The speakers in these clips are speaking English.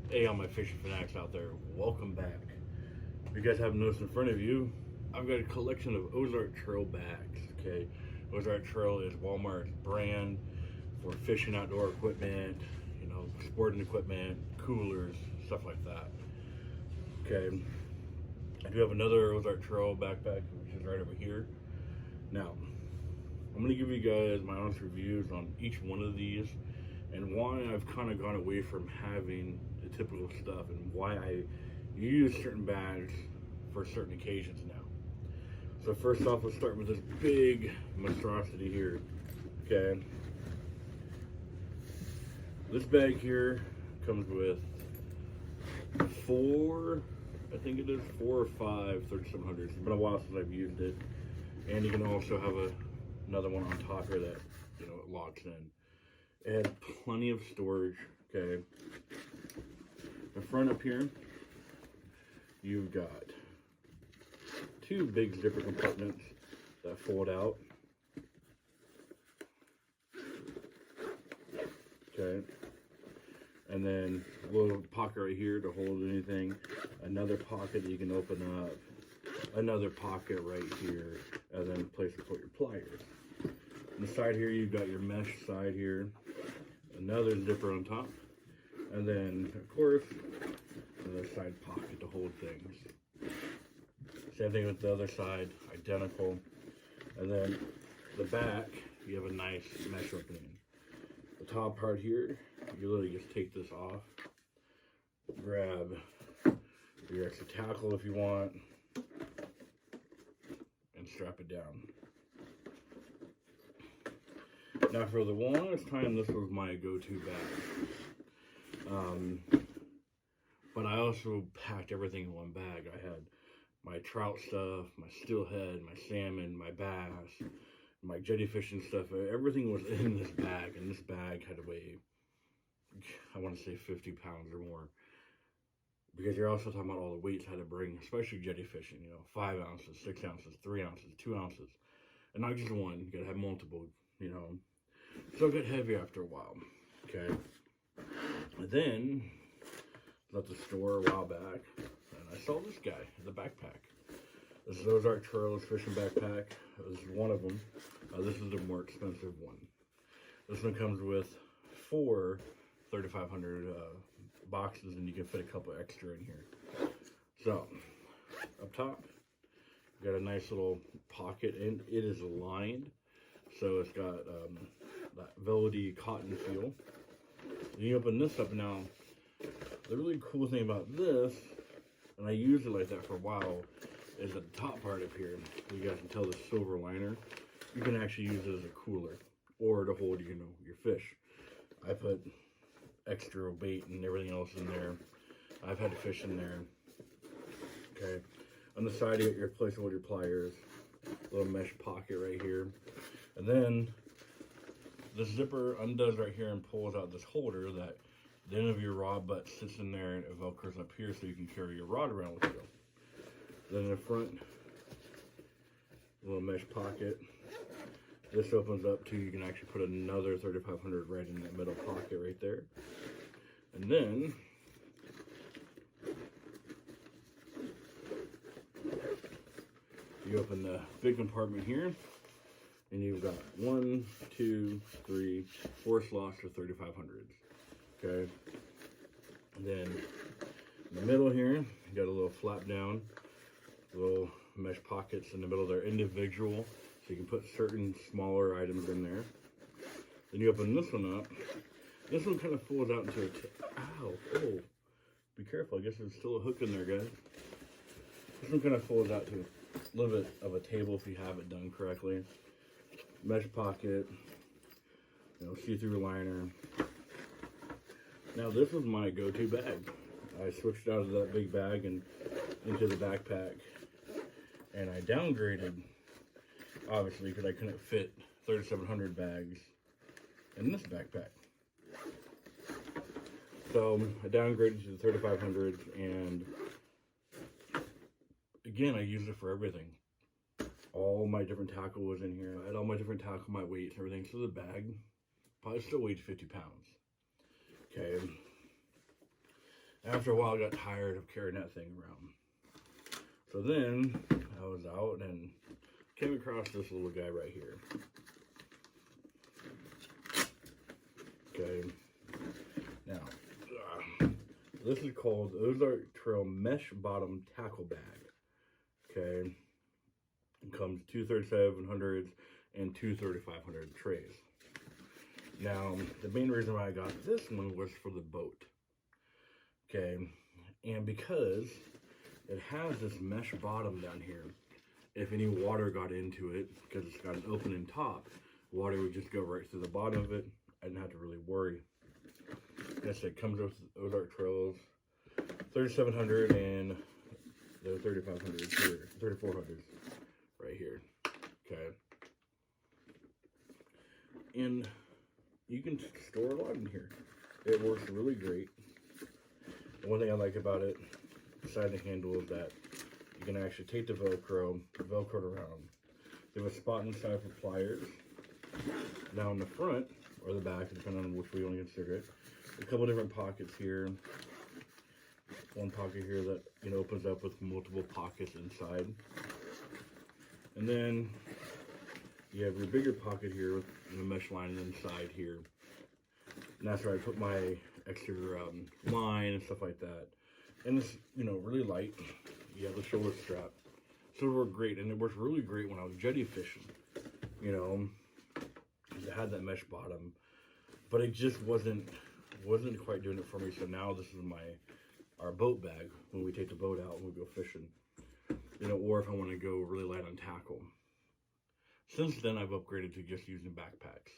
Hey, all my fishing fanatics out there, welcome back. If you guys haven't noticed in front of you, I've got a collection of Ozark Trail bags. Okay, Ozark Trail is Walmart's brand for fishing outdoor equipment, sporting equipment, coolers, stuff like that. Okay, I do have another Ozark Trail backpack, which is right over here. Now, I'm going to give you guys my honest reviews on each one of these and why I've kind of gone away from having the typical stuff and why I use certain bags for certain occasions now. So first off, let's start with this big monstrosity here. Okay, this bag here comes with four, I think it is 4 or 5 3700s. It's been a while since I've used it, and you can also have another one on top here that it locks in. It has plenty of storage. Okay, the front up here, you've got two big zipper compartments that fold out. Okay, and then a little pocket right here to hold anything. Another pocket that you can open up. Another pocket right here, and then a place to put your pliers. On the side here, you've got your mesh side here. Another zipper on top, and then of course another side pocket to hold things. Same thing with the other side, identical. And then the back, you have a nice mesh opening. The top part here, you literally just take this off, grab your extra tackle if you want, and strap it down. Now, for the longest time, this was my go-to bag. But I also packed everything in one bag. I had my trout stuff, my steelhead, my salmon, my bass, my jetty fishing stuff. Everything was in this bag, and this bag had to weigh, I want to say 50 pounds or more. Because you're also talking about all the weights I had to bring, especially jetty fishing, 5 ounces, 6 ounces, 3 ounces, 2 ounces. And not just one, you gotta have multiple, So it got heavy after a while, okay? And then, left the store a while back, and I saw this guy, the backpack. This is Ozark Trails fishing backpack. This is one of them. This is the more expensive one. This one comes with 4 3500 boxes, and you can fit a couple extra in here. So, up top, got a nice little pocket, and it is lined. So it's got that velvety cotton feel. You open this up now. The really cool thing about this, and I used it like that for a while, is the top part up here. You guys can tell the silver liner. You can actually use it as a cooler or to hold, your fish. I put extra bait and everything else in there. I've had to fish in there. Okay. On the side, you got your place to hold your pliers. Little mesh pocket right here. And then the zipper undoes right here and pulls out this holder that the end of your rod butt sits in there, and it velcros up here so you can carry your rod around with you. Then in the front, little mesh pocket. This opens up to, you can actually put another 3500 right in that middle pocket right there. And then you open the big compartment here, and you've got 1, 2, 3, 4 slots for 3500s. Okay. And then in the middle here, you got a little flap down, little mesh pockets in the middle. They're individual, so you can put certain smaller items in there. Then you open this one up. This one kind of folds out into ow, oh, be careful. I guess there's still a hook in there, guys. This one kind of folds out to a little bit of a table if you have it done correctly. Mesh pocket, see-through liner. Now this was my go-to bag. I switched out of that big bag and into the backpack, and I downgraded, obviously, because I couldn't fit 3700 bags in this backpack. So I downgraded to the 3500s, and again, I used it for everything. All my different tackle was in here. I had all my different tackle, my weights, everything. So the bag probably still weighed 50 pounds. Okay. after a while, I got tired of carrying that thing around. So then I was out and came across this little guy right here. Okay. Now, this is called Ozark Trail Mesh Bottom Tackle Bag. Okay. It comes 2 3700s and 2 3500 trays. Now, the main reason why I got this one was for the boat. Okay. And because it has this mesh bottom down here, if any water got into it, because it's got an opening top, water would just go right through the bottom of it. I didn't have to really worry. Like I said, it comes with Ozark Trails 3700 and the 3500 here, 3400s right here. Okay. And you can store a lot in here. It works really great. The one thing I like about it, besides the handle, is that you can actually take the Velcro it around. They have a spot inside for pliers. Now in the front, or the back, depending on which way you want to consider it, a couple different pockets here. One pocket here that opens up with multiple pockets inside. And then you have your bigger pocket here with mesh lining inside here. And that's where I put my extra line and stuff like that. And it's, really light. You have the shoulder strap. So it worked great. And it worked really great when I was jetty fishing. It had that mesh bottom. But it just wasn't quite doing it for me. So now this is our boat bag when we take the boat out and we go fishing. Or if I want to go really light on tackle. Since then, I've upgraded to just using backpacks.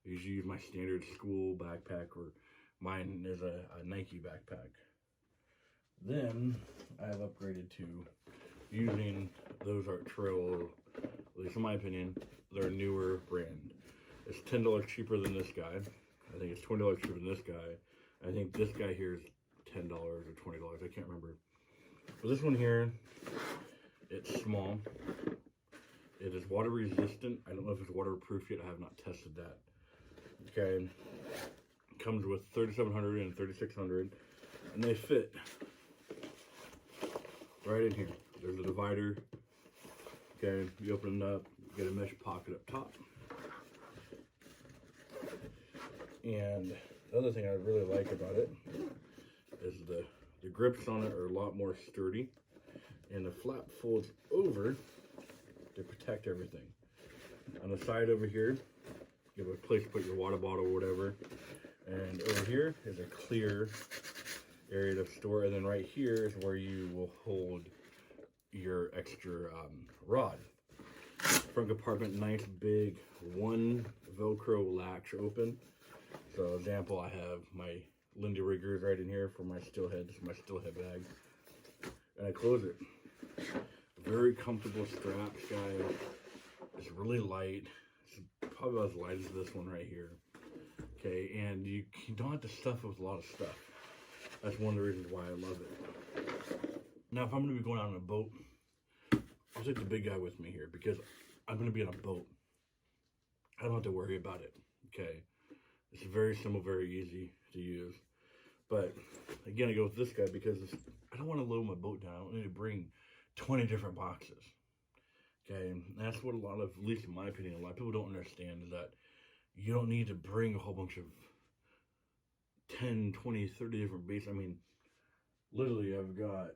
I usually use my standard school backpack, or mine is a Nike backpack. Then I have upgraded to using those Ozark Trail, at least in my opinion, their newer brand. It's $10 cheaper than this guy. I think it's $20 cheaper than this guy. I think this guy here is $10 or $20. I can't remember. But this one here, it's small. It is water resistant. I don't know if it's waterproof yet. I have not tested that. Okay. It comes with 3700 and 3600, and they fit right in here. There's a divider. Okay, you open it up, you get a mesh pocket up top. And the other thing I really like about it is the grips on it are a lot more sturdy, and the flap folds over to protect everything. On the side over here, you have a place to put your water bottle or whatever, and over here is a clear area to store, and then right here is where you will hold your extra rod. Front compartment, nice big one Velcro latch open. So example, I have my Lindy riggers right in here for my steelhead. This is my steelhead bag, and I close it. Very comfortable straps, guys. It's really light. It's probably about as light as this one right here. Okay, and you don't have to stuff it with a lot of stuff. That's one of the reasons why I love it. Now, if I'm going to be going out on a boat, I'll take the big guy with me here because I'm going to be on a boat. I don't have to worry about it. Okay, it's very simple, very easy to use. But again, I go with this guy because I don't want to load my boat down. I don't need to bring 20 different boxes. Okay, and that's what a lot of, at least in my opinion, a lot of people don't understand is that you don't need to bring a whole bunch of 10, 20, 30 different baits. I mean, literally, I've got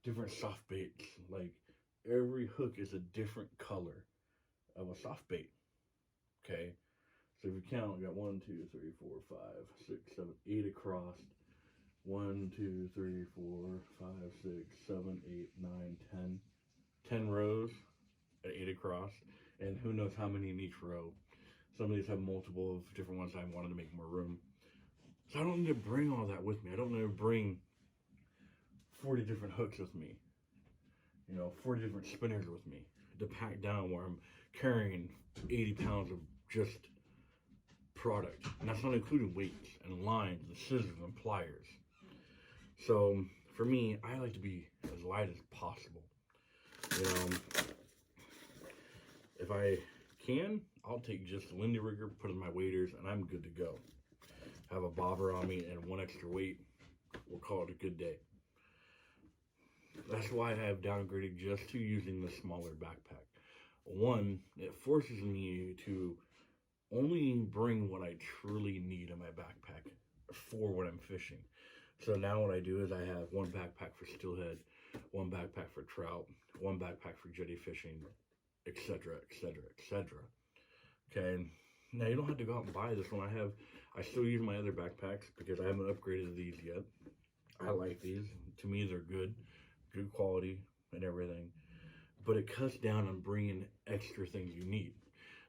different soft baits. Like, every hook is a different color of a soft bait. Okay, so if you count, we got 1, 2, 3, 4, 5, 6, 7, 8 across. 1, 2, 3, 4, 5, 6, 7, 8, 9, 10. 10 rows at 8 across, and who knows how many in each row. Some of these have multiple of different ones. I wanted to make more room. So I don't need to bring all that with me. I don't need to bring 40 different hooks with me. 40 different spinners with me to pack down where I'm carrying 80 pounds of just product. And that's not including weights and lines and scissors and pliers. So for me, I like to be as light as possible. If I can, I'll take just a Lindy rigger, put in my waders, and I'm good to go. Have a bobber on me and one extra weight, we'll call it a good day. That's why I have downgraded just to using the smaller backpack. One, it forces me to only bring what I truly need in my backpack for when I'm fishing. So now what I do is I have one backpack for steelhead, one backpack for trout, one backpack for jetty fishing, etc., etc., etc. Okay, now you don't have to go out and buy this one. I still use my other backpacks because I haven't upgraded these yet. I like these. To me, they're good quality and everything. But it cuts down on bringing extra things you need.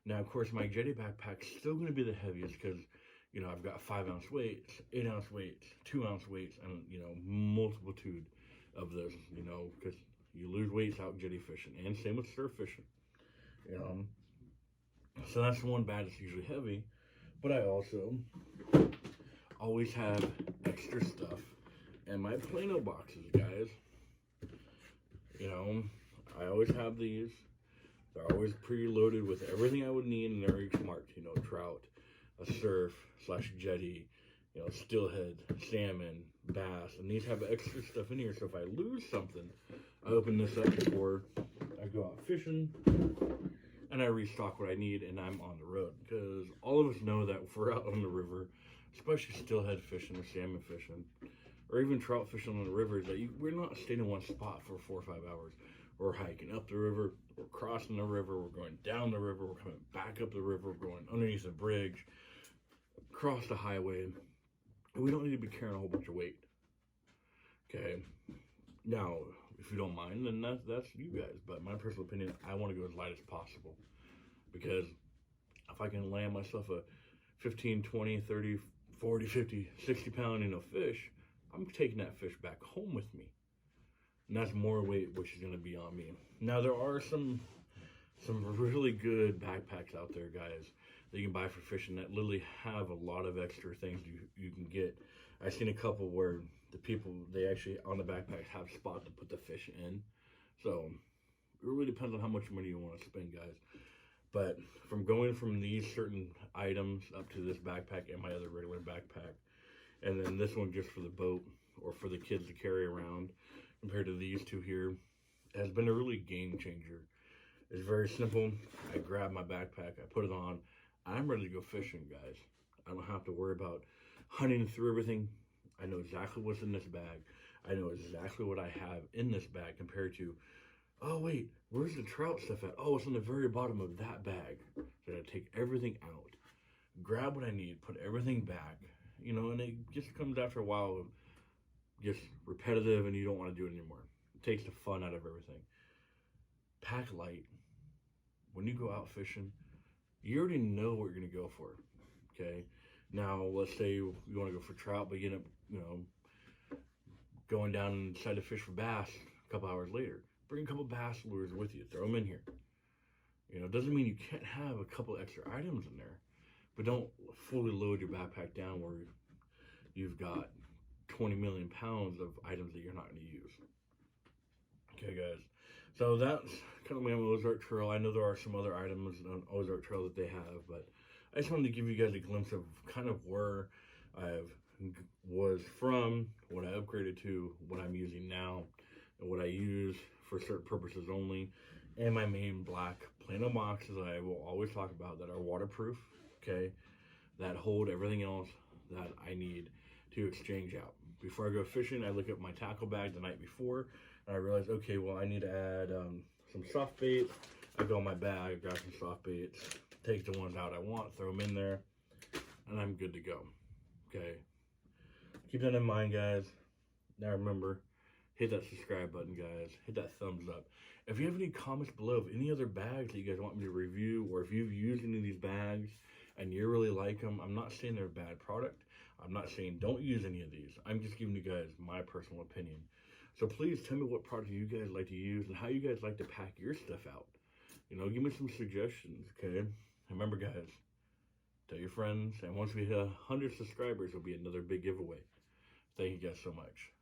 Now, of course, my jetty backpack's still going to be the heaviest because, I've got 5-ounce weights, 8-ounce weights, 2-ounce weights, and, multitude of those, because you lose weights out jetty fishing, and same with surf fishing, So that's the one bag that's usually heavy, but I also always have extra stuff in my Plano boxes, guys. I always have these. They're always preloaded with everything I would need, and they're marked, trout, a surf / jetty, steelhead, salmon, bass, and these have extra stuff in here. So if I lose something, I open this up before I go out fishing, and I restock what I need, and I'm on the road. Because all of us know that if we're out on the river, especially steelhead fishing or salmon fishing, or even trout fishing on the rivers, that we're not staying in one spot for 4 or 5 hours. We're hiking up the river, we're crossing the river, we're going down the river, we're coming back up the river, we're going underneath the bridge, across the highway, and we don't need to be carrying a whole bunch of weight. Okay, now, if you don't mind, then that's you guys, but my personal opinion, I want to go as light as possible, because if I can land myself a 15, 20, 30, 40, 50, 60 pound, fish, I'm taking that fish back home with me. And that's more weight, which is going to be on me. Now, there are some really good backpacks out there, guys, that you can buy for fishing that literally have a lot of extra things you can get. I've seen a couple where the people, they actually, on the backpack, have a spot to put the fish in. So, it really depends on how much money you want to spend, guys. But from going from these certain items up to this backpack and my other regular backpack, and then this one just for the boat or for the kids to carry around, compared to these two here, has been a really game changer. It's very simple. I grab my backpack, I put it on, I'm ready to go fishing, guys. I don't have to worry about hunting through everything. I know exactly what's in this bag. I know exactly what I have in this bag compared to, oh wait, where's the trout stuff at? Oh, it's on the very bottom of that bag. So I take everything out, grab what I need, put everything back, and it just comes after a while of just repetitive, and you don't want to do it anymore. It takes the fun out of everything. Pack light. When you go out fishing, you already know what you're going to go for, okay? Now, let's say you want to go for trout, but you end up, going down and decide to fish for bass a couple hours later. Bring a couple bass lures with you. Throw them in here. It doesn't mean you can't have a couple extra items in there, but don't fully load your backpack down where you've got 20 million pounds of items that you're not going to use. Okay, guys. So that's kind of my Ozark Trail. I know there are some other items on Ozark Trail that they have, but I just wanted to give you guys a glimpse of kind of where I was from, what I upgraded to, what I'm using now, and what I use for certain purposes only, and my main black Plano boxes I will always talk about that are waterproof, okay, that hold everything else that I need to exchange out. Before I go fishing, I look at my tackle bag the night before, and I realize, okay, well, I need to add some soft baits. I go in my bag, grab some soft baits, take the ones out I want, throw them in there, and I'm good to go. Okay, keep that in mind, guys. Now remember, hit that subscribe button, guys. Hit that thumbs up. If you have any comments below of any other bags that you guys want me to review, or if you've used any of these bags and you really like them, I'm not saying they're a bad product. I'm not saying don't use any of these. I'm just giving you guys my personal opinion. So please tell me what products you guys like to use and how you guys like to pack your stuff out. Give me some suggestions, okay? Remember, guys, tell your friends, and once we hit 100 subscribers, there'll be another big giveaway. Thank you guys so much.